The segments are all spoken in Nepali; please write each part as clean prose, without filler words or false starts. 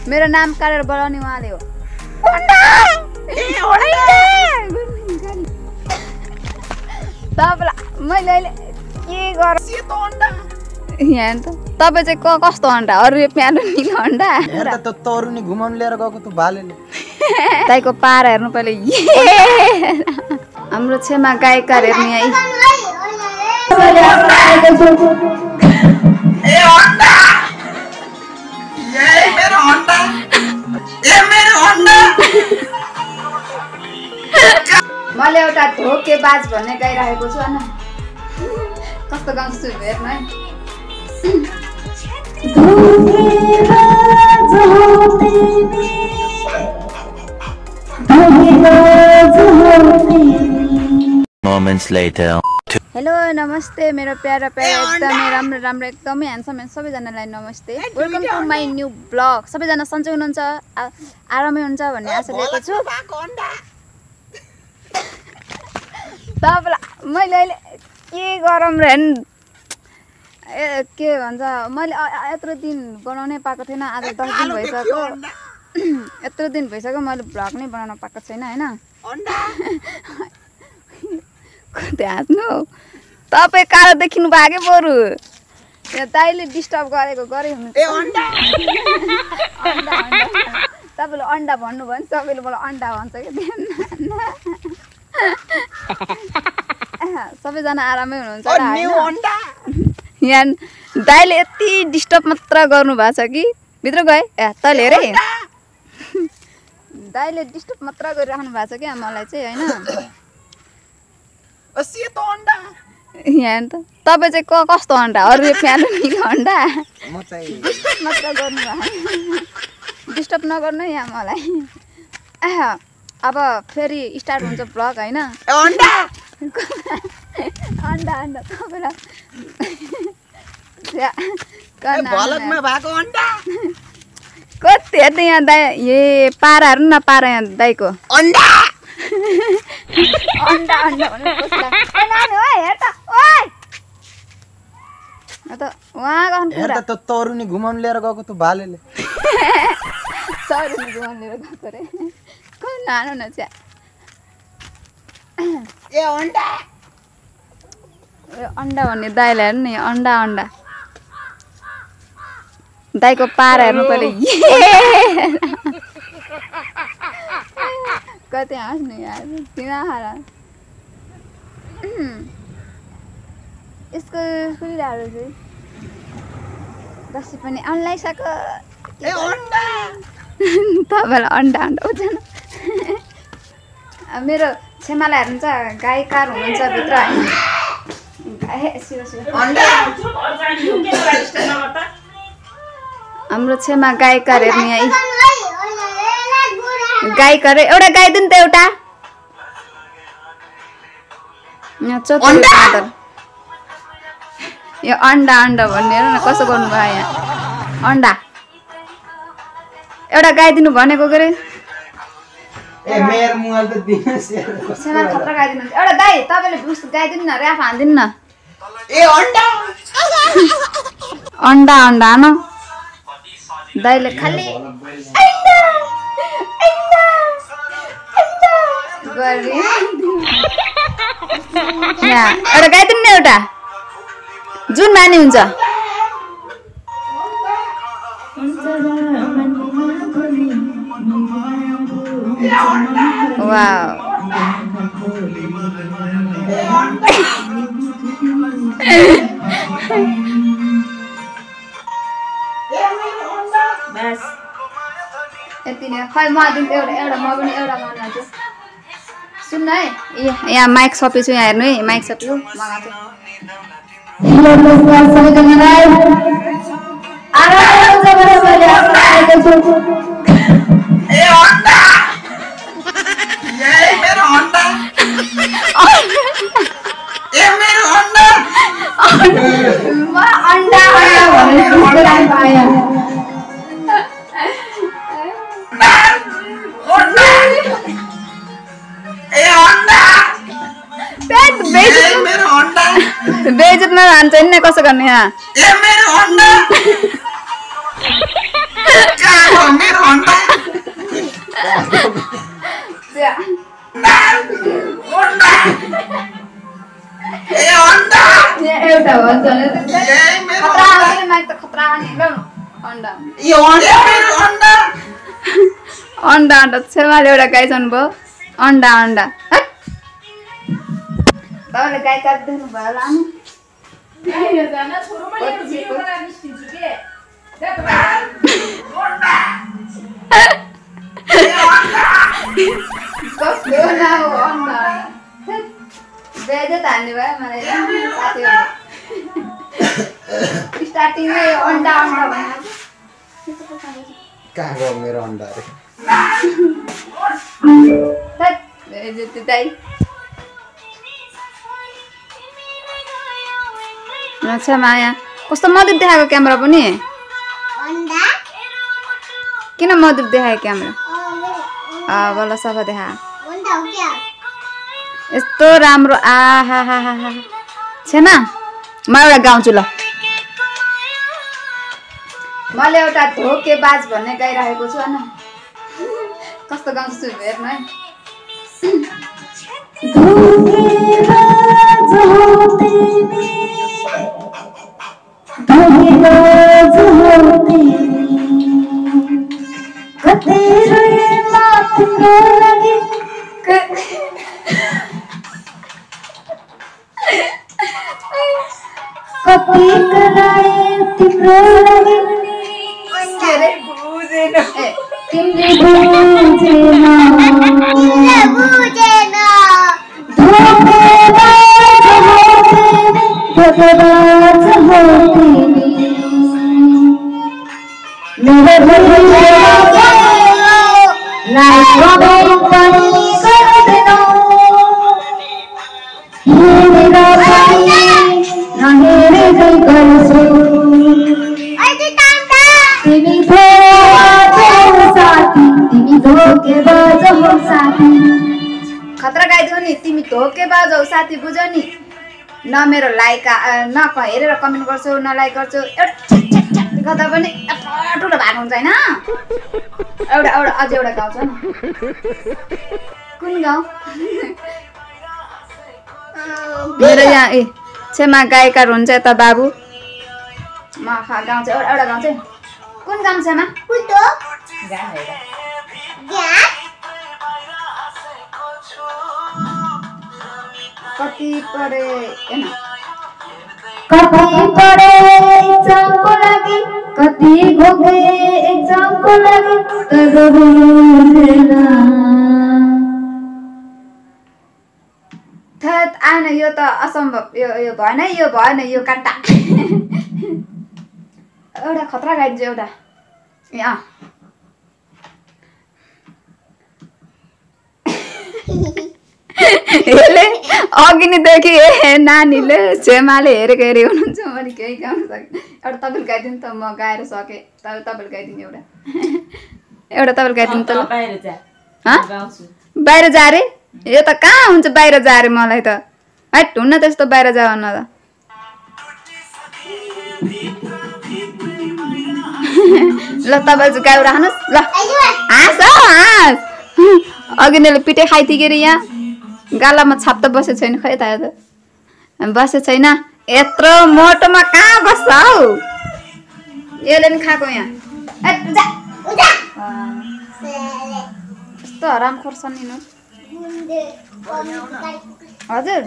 मेरो नाम काटेर बोलाउने उहाँले हो। तपाईँलाई मैले अहिले के गरेँ यहाँ त तपाईँ चाहिँ कस्तो अन्डा अरू यो प्यानो निलो अन्डा तरुनी घुमाउनु लिएर गएको त भालेले दाइको पारा हेर्नु पहिले हाम्रो छेमा गायककार हेर्नु यहाँ मैले एउटा धोकेबाज भन्ने गाइरहेको छु होइन कस्तो गाउँछु हेर्नु है Moments later. हेलो नमस्ते मेरो प्यारा एकदमै राम्रो एकदमै ह्यान्डसम सबैजनालाई नमस्ते welcome to my new blog सबैजना सन्चै हुनुहुन्छ आरामै हुन्छ भन्ने आशा लिएको छु तपाईँलाई मैले अहिले के गरौँ र के भन्छ मैले यत्रो दिन बनाउनै पाएको थिएन आज 10 दिन भइसक्यो यत्रो दिन भइसक्यो मैले भ्लग नै बनाउन पाएको छैन होइन हाँस्नु तपाईँ कालो देखिनु भागे बरु दाइले डिस्टर्ब गरेको गरे हुनु तपाईँले अन्डा भन्नुभयो भने सबैले मलाई अन्डा भन्छ कि सबैजना आरामै हुनुहुन्छ यहाँ दाइले यति डिस्टर्ब मात्र गर्नु भएको छ कि भित्र गए तैँले हेरे दाइले डिस्टर्ब मात्र गरिराख्नु भएको छ क्या मलाई चाहिँ होइन यहाँ त तपाईँ चाहिँ कस्तो अन्डा अरू यो प्यानो निलो अन्डा मात्र गर्नु डिस्टर्ब नगर्नु यहाँ मलाई अब फेरि स्टार्ट हुन्छ भ्लग होइन अन्डा तपाईँलाई कति हेर्नु यहाँ दाइ ए पारा हेर्नु न पारा यहाँ दाइको अन्डा अन्डा तरुनी घुमाउनु लिएर गएको त भालेले तरुनी घुमाउनु लिएर गएको रे नानो न चिया ए अन्डा भन्ने दाइलाई हेर्नु नि अन्डा दाइको पारा हेर्नु पहिले कति हाँस्नु यार तिनीहरू यसको खुलिरहेको चाहिँ दसैँ पनि अन्लाइसक्यो तपाईँलाई अन्डा उठ्दैन मेरो छेमालाई हेर्नुहुन्छ गायककार हुनुहुन्छ भित्र हाम्रो छेमा गायककार हेर्नु यहाँ गायककार एउटा गाइदिनु त एउटा यो अन्डा भन्ने हेर न कसो गर्नुभयो यहाँ अन्डा एउटा गाइदिनु भनेको के अरे खतरा गाइदिनु एउटा दाइ तपाईँले भुस गाइदिनु न ऱ्याफ हान्दिनु न अन्डा न दाइले खालि एउटा गाइदिनु न एउटा जुन माने हुन्छ वाउ बस यति नै खै म दिन्छु एउटा म पनि एउटा मगाउँछु सुन्नु है यहाँ माइक सपेछु यहाँ हेर्नु है माइक सपेछु मगाउँछु बेइज्जतमा हान्छ नि कसो गर्ने यहाँ यो अन्डा अन्डा अन्डा छेमाले एउटा गाई छन् भयो अन्डा अन्डा तपाईँले गाई काटिदिनु भयो लानु कसले अन्डा अन्डा बेजे हाल्ने भयो मलाई साथीहरू स्टार्टिङमै अन्डा अन्डा भनेको कहाँ गयो मेरो अन्डा दाइ अच्छा माया कस्तो मधुर देखाएको क्यामेरा पनि किन मधुर देखायो क्यामेरा बल्ल सफा देखा यस्तो राम्रो आहा हा हा हा छैन म एउटा गाउँछु ल मैले एउटा धोकेबाज भन्ने गाइरहेको छु होइन कस्तो गाउँछु हेर्नु है खतरा गाइदियो नि तिमी धोकेबाज हौ साथी बुझ नि न मेरो लाइक न हेरेर कमेन्ट गर्छौ न लाइक गर्छौ एउटा गर्दा पनि ठुलो भाग हुन्छ होइन एउटा एउटा अझ एउटा गाउँ छ न कुन गाउँ मेरो यहाँ ए छेमा गायककार हुन्छ यता बाबु म गाउँ चाहिँ एउटा गाउँ चाहिँ कुन गाउँ छेमा कति पढे एक्जामको लागि कति घोके एक्जामको लागि तर बुझेन थत आएन यो त असम्भव यो भएन यो भएन यो काट्टा एउटा खतरा गाइदिन्छु एउटा यहाँ यसले अघि नैदेखि नानीले छेमाले हेरेको हेरेको हुनुहुन्छ मैले केही गाउन सकेँ एउटा तपाईँले गाइदिनु त म गाएर सकेँ तपाईँले गाइदिनु एउटा एउटा तपाईँले गाइदिनु त बाहिर जा रे यो त कहाँ हुन्छ बाहिर जा रे मलाई त हट हुन्न त्यस्तो बाहिर जा भन्न त ल तपाईँले चाहिँ गाइराख्नुहोस् ल हाँस हाँस अघि नैले पिठे खाइथ्यो के अरे यहाँ गालामा छाप त बसेको छैन खै त बसेको छैन यत्रो मोटोमा कहाँ बस्छ हौ यसले पनि खाएको यहाँ यस्तो हरामखोर छ नि हजुर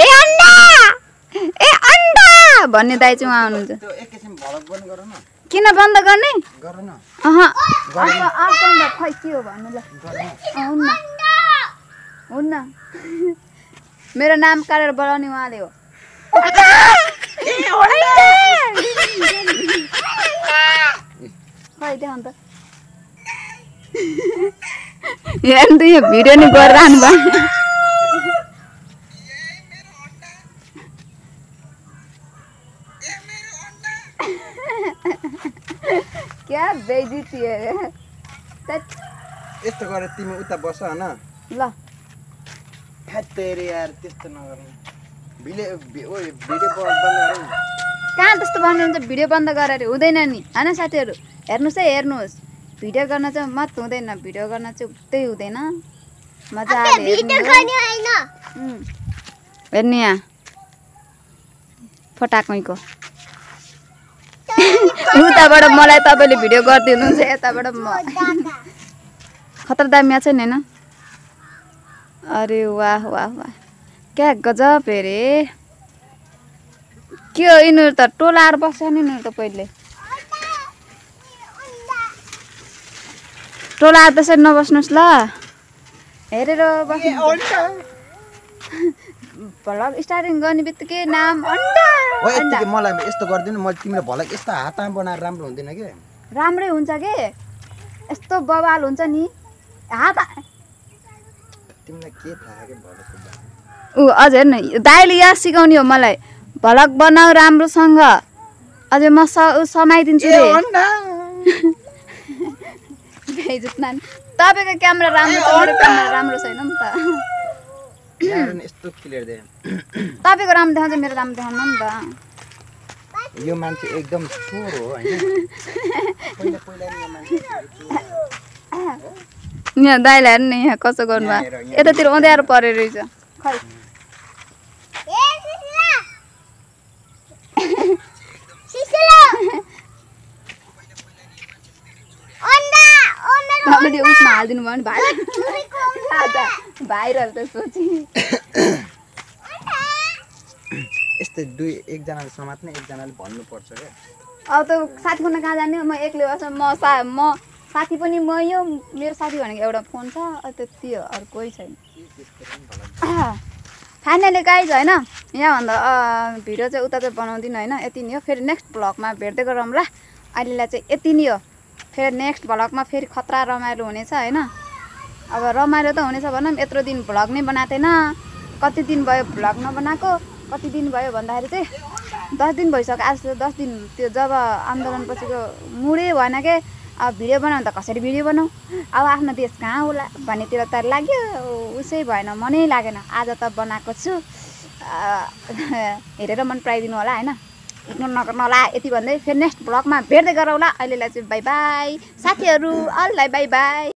ए अन्डा भन्ने दाइ चाहिँ उहाँ आउनुहुन्छ किन बन्द गर्ने खै के हो भन्नु ल हुन्न मेरो नाम काटेर बोलाउने उहाँले हो खै देखाउनु त हेर्नु त यो भिडियो नि गरिरहनु भयो क्या बेइज्जती है यस्तो गरे तिमी उता बस हैन ल तेरे यार त्यस्तो नगर्नु भिडियो बन्द गरौ कहाँ त्यस्तो भन्नु हुन्छ भिडियो बन्द गरेर हुँदैन नि हैन साथीहरु हेर्नुस् है हेर्नुस् भिडियो गर्न चाहिँ मत हुँदैन भिडियो गर्न चाहिँ उतै हुँदैन मजा आयो भिडियो गर्ने हैन हेर्नु यहाँ फटाकैको उताबाट मलाई तपाईँले भिडियो गरिदिनुहुन्छ यताबाट म खतरा दामी छ नि हैन अरे वाह वाह वाह क्या गजब रे के हो यिनीहरू त टोलाएर बस्छ नि यिनीहरू त पहिले टोलाएर त्यसरी नबस्नुहोस् ल हेरेर बस्नु भलग स्टार्टिङ गर्ने बित्तिकै नाम अन्डा ओ यतिकै मलाई यस्तो गर्दिनु म तिम्रो भलक यस्तो हातमा बनाएर राम्रो हुँदैन के राम्रै हुन्छ के यस्तो बवाल हुन्छ नि हात तिमीलाई के थाहा के भलक ऊ अझै हेर्न दाइले यहाँ सिकाउने हो मलाई भलक बनाऊ राम्रोसँग अझै म समाइदिन्छु रे तपाईँको क्यामेरा राम्रो छ मेरो क्यामेरा राम्रो छैन नि त यस्तो क्लियर दे तपाईँको राम्रो देखाउँछ मेरो राम्रो देखाउनु नि त यो मान्छे एकदम चोर हो हैन पहिला पहिला यो मान्छे यहाँ दाइलाई हेर्नु नि यहाँ कसो गर्नुभयो यतातिर अँध्यारो परेर रहेछ खै तपाईँले उसमा हालिदिनु भयो नि भाइ भाइरल त सोची यस्तै दुई एकजनाले समात्ने एकजनाले भन्नुपर्छ क्या अब त साथी खोज्न कहाँ जाने म एक्लै बस्छु म साथी पनि म यो मेरो साथी भनेको एउटा फोन छ त्यति हो अरू कोही छैन फाइनली गाइज होइन यहाँभन्दा भिडियो चाहिँ उता चाहिँ बनाउँदिनँ होइन यति नै हो फेरि नेक्स्ट भ्लगमा भेट्दै गरौँ ल अहिलेलाई चाहिँ यति नै हो फेरि नेक्स्ट भ्लगमा फेरि खतरा रमाइलो हुनेछ होइन अब रमाइलो त हुनेछ भनौँ यत्रो दिन भ्लग नै बनाएको थिएन कति दिन भयो भ्लग नबनाएको कति दिन भयो भन्दाखेरि चाहिँ 10 दिन भइसक्यो आज 10 दिन त्यो जब आन्दोलन पछिको मुडै भएन के अब भिडियो बनाउनु त कसरी भिडियो बनाऊ अब आफ्नो देश कहाँ होला भन्नेतिर त लाग्यो उसै भएन मनै लागेन आज त बनाएको छु हेरेर मन पराइदिनु होला होइन इग्नोर नगर्नु होला यति भन्दै फेरि नेक्स्ट भ्लगमा भेट्दै गरौँ ल अहिलेलाई चाहिँ बाई बाई साथीहरू अललाई बाई बाई